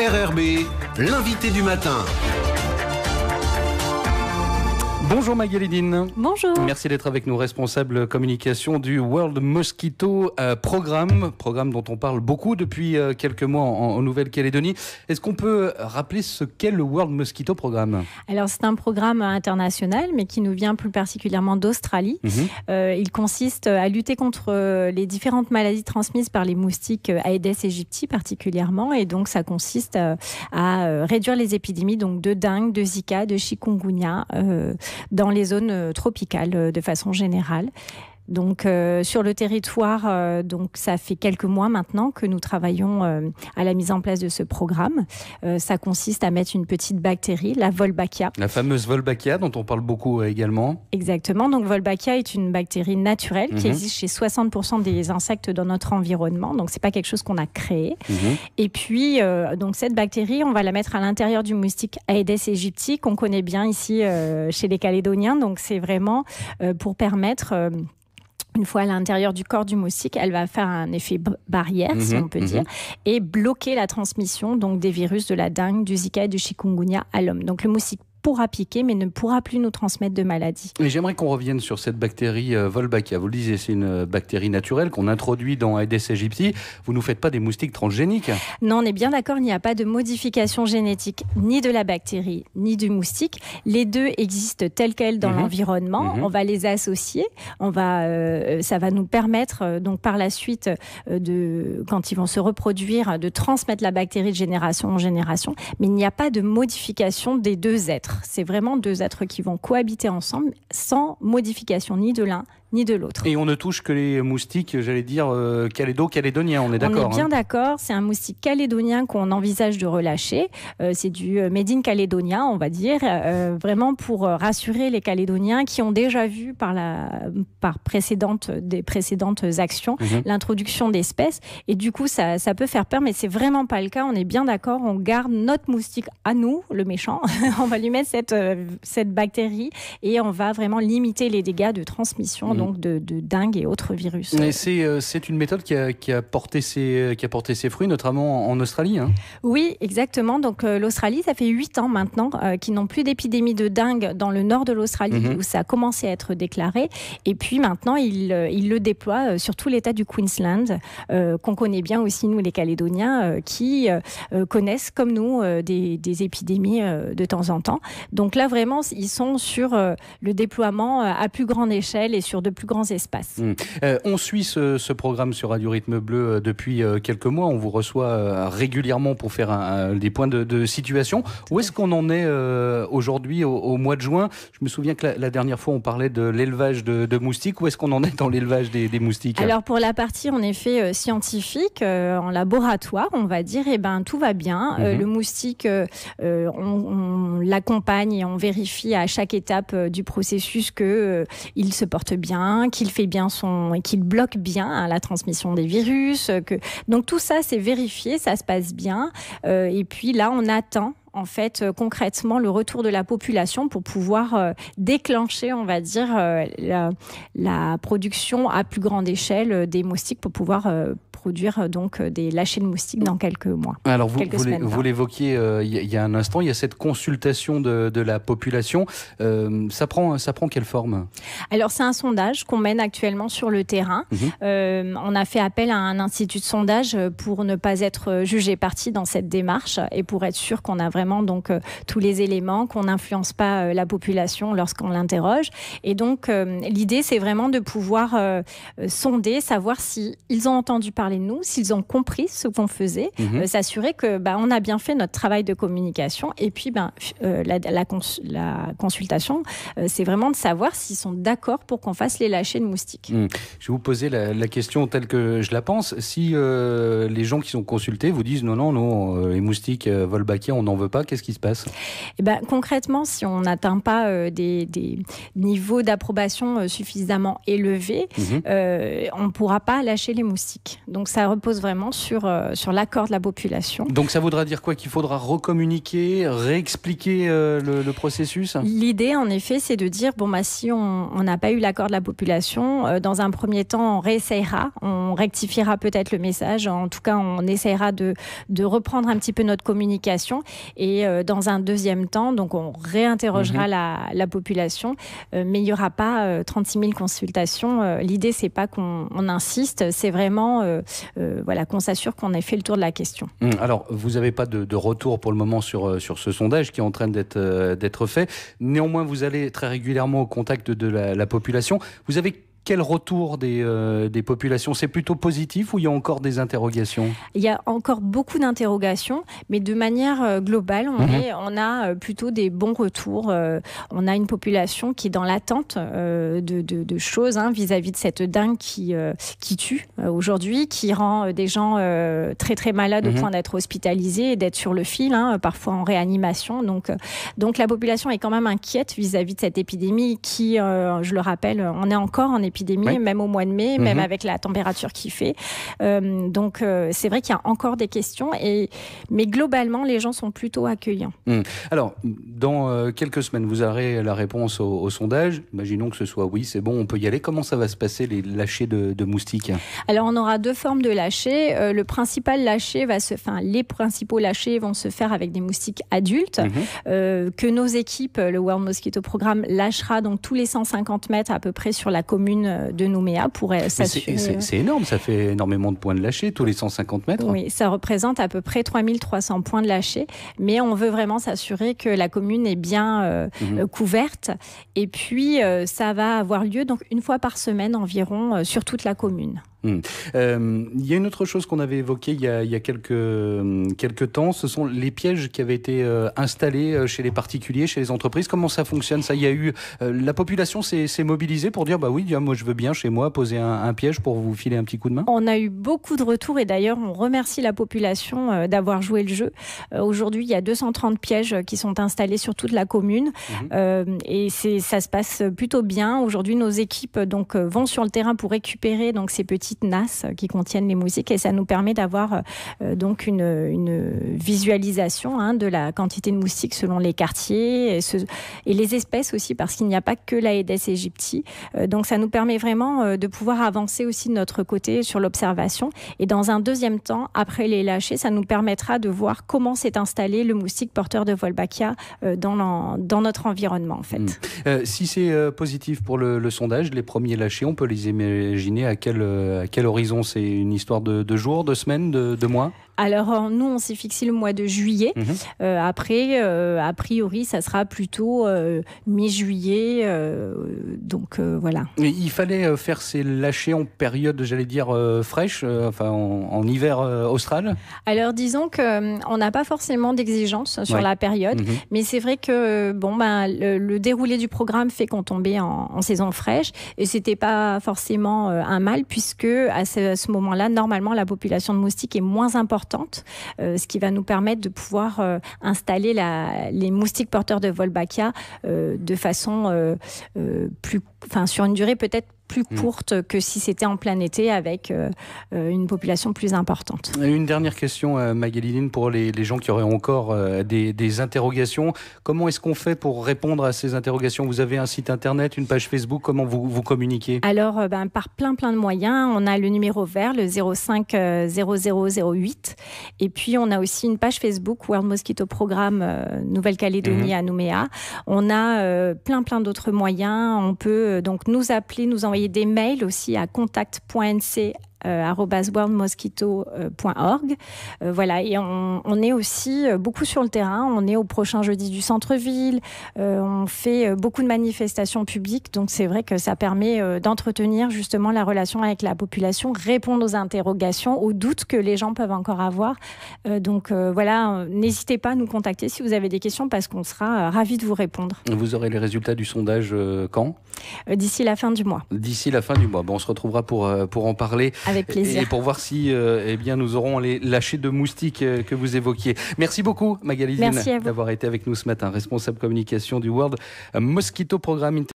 RRB, l'invité du matin. Bonjour Magali Dine. Bonjour. Merci d'être avec nous, responsable communication du World Mosquito Programme dont on parle beaucoup depuis quelques mois en Nouvelle-Calédonie. Est-ce qu'on peut rappeler ce qu'est le World Mosquito Programme ? Alors c'est un programme international, mais qui nous vient plus particulièrement d'Australie. Il consiste à lutter contre les différentes maladies transmises par les moustiques Aedes aegypti particulièrement, et donc ça consiste à réduire les épidémies donc de dengue, de Zika, de chikungunya dans les zones tropicales de façon générale. Donc sur le territoire, donc ça fait quelques mois maintenant que nous travaillons à la mise en place de ce programme. Ça consiste à mettre une petite bactérie, la Wolbachia. La fameuse Wolbachia dont on parle beaucoup également. Exactement. Donc Wolbachia est une bactérie naturelle qui existe chez 60% des insectes dans notre environnement. Donc c'est pas quelque chose qu'on a créé. Et puis donc cette bactérie, on va la mettre à l'intérieur du moustique Aedes aegypti qu'on connaît bien ici chez les Calédoniens. Donc c'est vraiment pour permettre une fois à l'intérieur du corps du moustique, elle va faire un effet barrière, si on peut dire, et bloquer la transmission donc des virus de la dengue, du Zika et du chikungunya à l'homme. Donc le moustique pourra piquer, mais ne pourra plus nous transmettre de maladies. Et j'aimerais qu'on revienne sur cette bactérie Wolbachia. Vous le disiez, c'est une bactérie naturelle qu'on introduit dans Aedes aegypti. Vous ne nous faites pas des moustiques transgéniques ? Non, on est bien d'accord, il n'y a pas de modification génétique ni de la bactérie, ni du moustique. Les deux existent tels quels dans l'environnement. On va les associer. Ça va nous permettre, donc par la suite, quand ils vont se reproduire, de transmettre la bactérie de génération en génération. Mais il n'y a pas de modification des deux êtres. C'est vraiment deux êtres qui vont cohabiter ensemble sans modification ni de l'un ni de l'autre. Et on ne touche que les moustiques, j'allais dire, calédoniens, on est d'accord ? On est bien d'accord, c'est un moustique calédonien qu'on envisage de relâcher. C'est du Made in Calédonia, on va dire, vraiment pour rassurer les Calédoniens qui ont déjà vu par des précédentes actions l'introduction d'espèces. Et du coup, ça peut faire peur, mais c'est vraiment pas le cas. On est bien d'accord, on garde notre moustique à nous, le méchant. On va lui mettre cette bactérie et on va vraiment limiter les dégâts de transmission donc de dengue et autres virus. Et c'est une méthode qui a porté ses fruits, notamment en Australie. Oui, exactement. Donc l'Australie, ça fait 8 ans maintenant qu'ils n'ont plus d'épidémie de dengue dans le nord de l'Australie, où ça a commencé à être déclaré. Et puis maintenant, ils le déploient sur tout l'état du Queensland, qu'on connaît bien aussi, nous les Calédoniens, qui connaissent comme nous des épidémies de temps en temps. Donc là, vraiment, ils sont sur le déploiement à plus grande échelle et sur de plus grands espaces. On suit ce programme sur Radio Rythme Bleu depuis quelques mois. On vous reçoit régulièrement pour faire des points de situation. Où est-ce qu'on en est aujourd'hui au mois de juin ? Je me souviens que la dernière fois, on parlait de l'élevage de moustiques. Où est-ce qu'on en est dans l'élevage des moustiques ? Alors pour la partie en effet scientifique, en laboratoire, on va dire, tout va bien. Le moustique, on l'accompagne et on vérifie à chaque étape du processus qu'il se porte bien, qu'il fait bien qu'il bloque bien la transmission des virus. Donc tout ça, c'est vérifié, ça se passe bien. Et puis là, on attend en fait concrètement le retour de la population pour pouvoir déclencher, on va dire, la production à plus grande échelle des moustiques pour pouvoir produire donc des lâchers de moustiques dans quelques mois. Alors vous l'évoquiez il y a un instant, il y a cette consultation de la population. Ça prend quelle forme ? Alors c'est un sondage qu'on mène actuellement sur le terrain. On a fait appel à un institut de sondage pour ne pas être jugé partie dans cette démarche et pour être sûr qu'on a vraiment donc tous les éléments, qu'on n'influence pas la population lorsqu'on l'interroge. Et donc l'idée, c'est vraiment de pouvoir sonder, savoir s'ils ont entendu parler de nous, s'ils ont compris ce qu'on faisait, s'assurer que on a bien fait notre travail de communication. Et puis la consultation, c'est vraiment de savoir s'ils sont d'accord pour qu'on fasse les lâchers de moustiques. Je vais vous poser la question telle que je la pense. Si les gens qui sont consultés vous disent non, les moustiques Wolbachia, on n'en veut pas, qu'est-ce qui se passe ? Concrètement, si on n'atteint pas des niveaux d'approbation suffisamment élevés, on ne pourra pas lâcher les moustiques. Donc Donc ça repose vraiment sur l'accord de la population. Donc ça voudra dire quoi? Qu'il faudra recommuniquer, réexpliquer le processus? L'idée, en effet, c'est de dire, si on n'a pas eu l'accord de la population, dans un premier temps, on réessayera, on rectifiera peut-être le message, en tout cas, on essayera de reprendre un petit peu notre communication, et dans un deuxième temps, donc on réinterrogera la population, mais il n'y aura pas 36 000 consultations. L'idée, c'est pas qu'on insiste, c'est vraiment qu'on s'assure qu'on ait fait le tour de la question. Alors, vous n'avez pas de retour pour le moment sur ce sondage qui est en train d'être fait. Néanmoins, vous allez très régulièrement au contact de la population. Vous avez quel retour des populations? C'est plutôt positif ou il y a encore des interrogations? Il y a encore beaucoup d'interrogations, mais de manière globale, on a plutôt des bons retours. On a une population qui est dans l'attente de choses vis-à-vis de cette dengue qui tue aujourd'hui, qui rend des gens très très malades au point d'être hospitalisés et d'être sur le fil, parfois en réanimation. Donc la population est quand même inquiète vis-à-vis de cette épidémie qui, je le rappelle, on est encore en épidémie, même au mois de mai, même avec la température qu'il fait. Donc c'est vrai qu'il y a encore des questions, mais globalement, les gens sont plutôt accueillants. Alors, dans quelques semaines, vous aurez la réponse au sondage. Imaginons que ce soit oui, c'est bon, on peut y aller. Comment ça va se passer, les lâchers de moustiques? Alors, on aura deux formes de lâchers. Le principal lâcher les principaux lâchers vont se faire avec des moustiques adultes, que nos équipes, le World Mosquito Programme, lâchera donc tous les 150 mètres à peu près sur la commune de Nouméa pour s'assurer. C'est énorme, ça fait énormément de points de lâcher, tous les 150 mètres. Oui, ça représente à peu près 3300 points de lâcher, mais on veut vraiment s'assurer que la commune est bien couverte, et puis ça va avoir lieu donc une fois par semaine environ sur toute la commune. Il y a une autre chose qu'on avait évoquée il y a quelques temps, ce sont les pièges qui avaient été installés chez les particuliers, chez les entreprises. Comment ça fonctionne, ça? Il y a eu la population s'est mobilisée pour dire oui, moi je veux bien chez moi poser un piège pour vous filer un petit coup de main. On a eu beaucoup de retours, et d'ailleurs on remercie la population d'avoir joué le jeu. Aujourd'hui, il y a 230 pièges qui sont installés sur toute la commune, et ça se passe plutôt bien. Aujourd'hui, nos équipes vont sur le terrain pour récupérer ces petits nasses qui contiennent les moustiques, et ça nous permet d'avoir donc une visualisation de la quantité de moustiques selon les quartiers et les espèces aussi, parce qu'il n'y a pas que l'Aedes aegypti. Donc ça nous permet vraiment de pouvoir avancer aussi de notre côté sur l'observation, et dans un deuxième temps, après les lâchers, ça nous permettra de voir comment s'est installé le moustique porteur de Wolbachia dans notre environnement en fait. Si c'est positif pour le sondage, les premiers lâchers, on peut les imaginer à quel horizon? C'est une histoire de jours, de semaines, de mois? Alors, nous, on s'est fixé le mois de juillet. Après, a priori, ça sera plutôt mi-juillet. Voilà. Il fallait faire ces lâchers en période, j'allais dire, fraîche, en hiver austral? Alors, disons qu'on n'a pas forcément d'exigence sur la période. Mais c'est vrai que le déroulé du programme fait qu'on tombait en saison fraîche. Et ce n'était pas forcément un mal, puisque à ce moment-là, normalement, la population de moustiques est moins importante. Ce qui va nous permettre de pouvoir installer les moustiques porteurs de Wolbachia de façon sur une durée peut-être plus courte que si c'était en plein été avec une population plus importante. Une dernière question, Magali Lynn, pour les gens qui auraient encore des interrogations. Comment est-ce qu'on fait pour répondre à ces interrogations? Vous avez un site internet, une page Facebook, comment vous communiquez? Alors, par plein de moyens. On a le numéro vert, le 05 0008. Et puis, on a aussi une page Facebook, World Mosquito Programme Nouvelle-Calédonie à Nouméa. On a plein d'autres moyens. On peut donc nous appeler, nous envoyer des mails aussi à contact.nc @worldmosquito.org. Voilà, et on est aussi beaucoup sur le terrain. On est au prochain jeudi du centre-ville. On fait beaucoup de manifestations publiques. Donc, c'est vrai que ça permet d'entretenir justement la relation avec la population, répondre aux interrogations, aux doutes que les gens peuvent encore avoir. Voilà, n'hésitez pas à nous contacter si vous avez des questions parce qu'on sera ravis de vous répondre. Vous aurez les résultats du sondage quand ? D'ici la fin du mois. D'ici la fin du mois. Bon, on se retrouvera pour en parler. Avec plaisir. Et pour voir si eh bien, nous aurons les lâchers de moustiques que vous évoquiez. Merci beaucoup, Magali Lynn, d'avoir été avec nous ce matin, responsable communication du World Mosquito Programme.